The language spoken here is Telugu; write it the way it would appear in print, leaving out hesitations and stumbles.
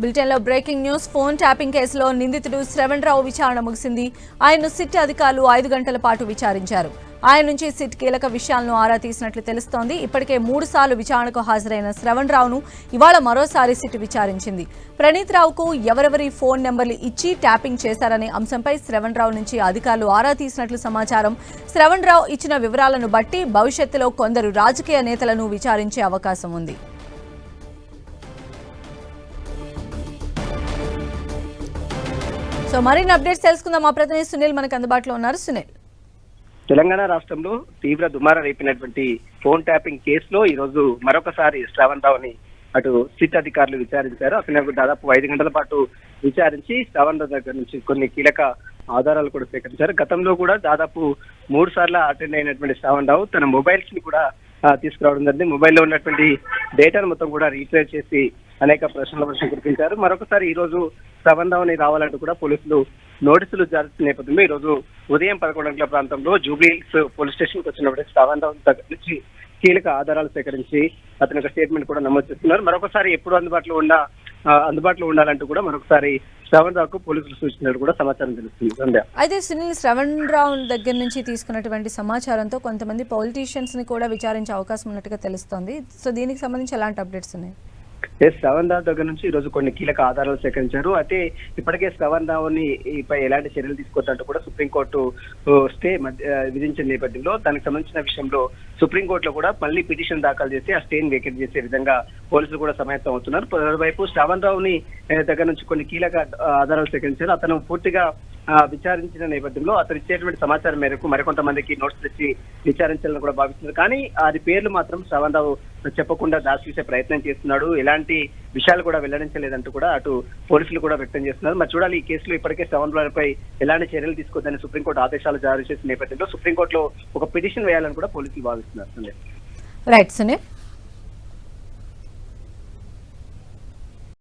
బులెటిన్లో బ్రేకింగ్ న్యూస్. ఫోన్ ట్యాపింగ్ కేసులో నిందితుడు శ్రవణ్ రావు విచారణ ముగిసింది. ఆయన్ను సిట్ అధికారులు 5 గంటల పాటు విచారించారు. ఆయన నుంచి సిట్ కీలక విషయాలను ఆరా తీసినట్లు తెలుస్తోంది. ఇప్పటికే 3 సార్లు విచారణకు హాజరైన శ్రవణ్ రావును ఇవాళ మరోసారి సిట్ విచారించింది. ప్రణీత్ రావుకు ఎవరెవరి ఫోన్ నెంబర్లు ఇచ్చి ట్యాపింగ్ చేశారనే అంశంపై శ్రవణ్ రావు నుంచి అధికారులు ఆరా తీసినట్లు సమాచారం. శ్రవణ్ రావు ఇచ్చిన వివరాలను బట్టి భవిష్యత్తులో కొందరు రాజకీయ నేతలను విచారించే అవకాశం ఉంది. సో మరిన్ని అప్డేట్స్ తెలుసుకుందాం. మా ప్రతినిధి సునీల్ మనకు అందుబాటులో ఉన్నారు. సునీల్, తెలంగాణ రాష్ట్రంలో తీవ్ర దుమారం రేపినటువంటి ఫోన్ ట్యాపింగ్ కేసులో ఈ రోజు మరొకసారి శ్రవణ్ రావుని అటు సిట్ అధికారులు విచారించారు. అతను దాదాపు 5 గంటల పాటు విచారించి శ్రవణ్ రావు దగ్గర నుంచి కొన్ని కీలక ఆధారాలు కూడా సేకరించారు. గతంలో కూడా దాదాపు 3 సార్లు అటెండ్ అయినటువంటి శ్రవణ్ రావు తన మొబైల్స్ ని కూడా తీసుకురావడం జరిగింది. మొబైల్లో ఉన్నటువంటి డేటాను మొత్తం కూడా రీట్రేస్ చేసి అనేక ప్రశ్నలు స్వీకరించారు. మరొకసారి ఈ రోజు శ్రవణ్ రావుని రావాలంటూ కూడా పోలీసులు నోటీసులు జారీ చేసిన నేపథ్యంలో ఈ రోజు ఉదయం 11 గంటల ప్రాంతంలో జూబ్లీహిల్స్ పోలీస్ స్టేషన్ కి వచ్చినప్పుడు శ్రవణ్ రావు దగ్గర నుంచి కీలక ఆధారాలు సేకరించి అతని యొక్క స్టేట్మెంట్ కూడా నమోదు చేస్తున్నారు. మరొకసారి ఎప్పుడు అందుబాటులో ఉండాలంటూ కూడా మరొకసారి శ్రవణ్ రావుకు పోలీసులు సూచించినట్టు కూడా సమాచారం తెలుస్తుంది. అయితే సునీల్, శ్రవణ్ రావు దగ్గర నుంచి తీసుకున్నటువంటి సమాచారంతో కొంతమంది పొలిటీషియన్స్ ని కూడా విచారించే అవకాశం ఉన్నట్టుగా తెలుస్తోంది. సో దీనికి సంబంధించి ఎలాంటి అప్డేట్స్ ఉన్నాయి? శ్రవణ్ రావు దగ్గర నుంచి ఈ రోజు కొన్ని కీలక ఆధారాలు సేకరించారు. అయితే ఇప్పటికే శ్రవణ్ రావుని పై ఎలాంటి చర్యలు తీసుకోవద్దంటూ కూడా సుప్రీంకోర్టు స్టే విధించిన నేపథ్యంలో దానికి సంబంధించిన విషయంలో సుప్రీంకోర్టులో కూడా మళ్ళీ పిటిషన్ దాఖలు చేసి ఆ స్టేని వేకెట్ చేసే విధంగా పోలీసులు కూడా సమాయత్తం అవుతున్నారు. మరోవైపు శ్రవణ్ రావుని దగ్గర నుంచి కొన్ని కీలక ఆధారాలు సేకరించారు. అతను పూర్తిగా విచారించిన నేపథ్యంలో అతను ఇచ్చేటువంటి సమాచారం మేరకు మరికొంతమందికి నోట్స్ తెచ్చి విచారించాలని కూడా భావిస్తున్నారు. కానీ అది పేర్లు మాత్రం శ్రవణ్ రావు చెప్పకుండా దాచేసే ప్రయత్నం చేస్తున్నాడు. ఎలాంటి విషయాలు కూడా వెల్లడించలేదంటూ కూడా అటు పోలీసులు కూడా వ్యక్తం చేస్తున్నారు. మరి చూడాలి, ఈ కేసులో ఇప్పటికే శ్రవణ్ రావుపై ఎలాంటి చర్యలు తీసుకోవద్దని సుప్రీంకోర్టు ఆదేశాలు జారీ చేసిన నేపథ్యంలో సుప్రీంకోర్టులో ఒక పిటిషన్ వేయాలని కూడా పోలీసులు భావిస్తున్నారు. రైట్ సునీల్.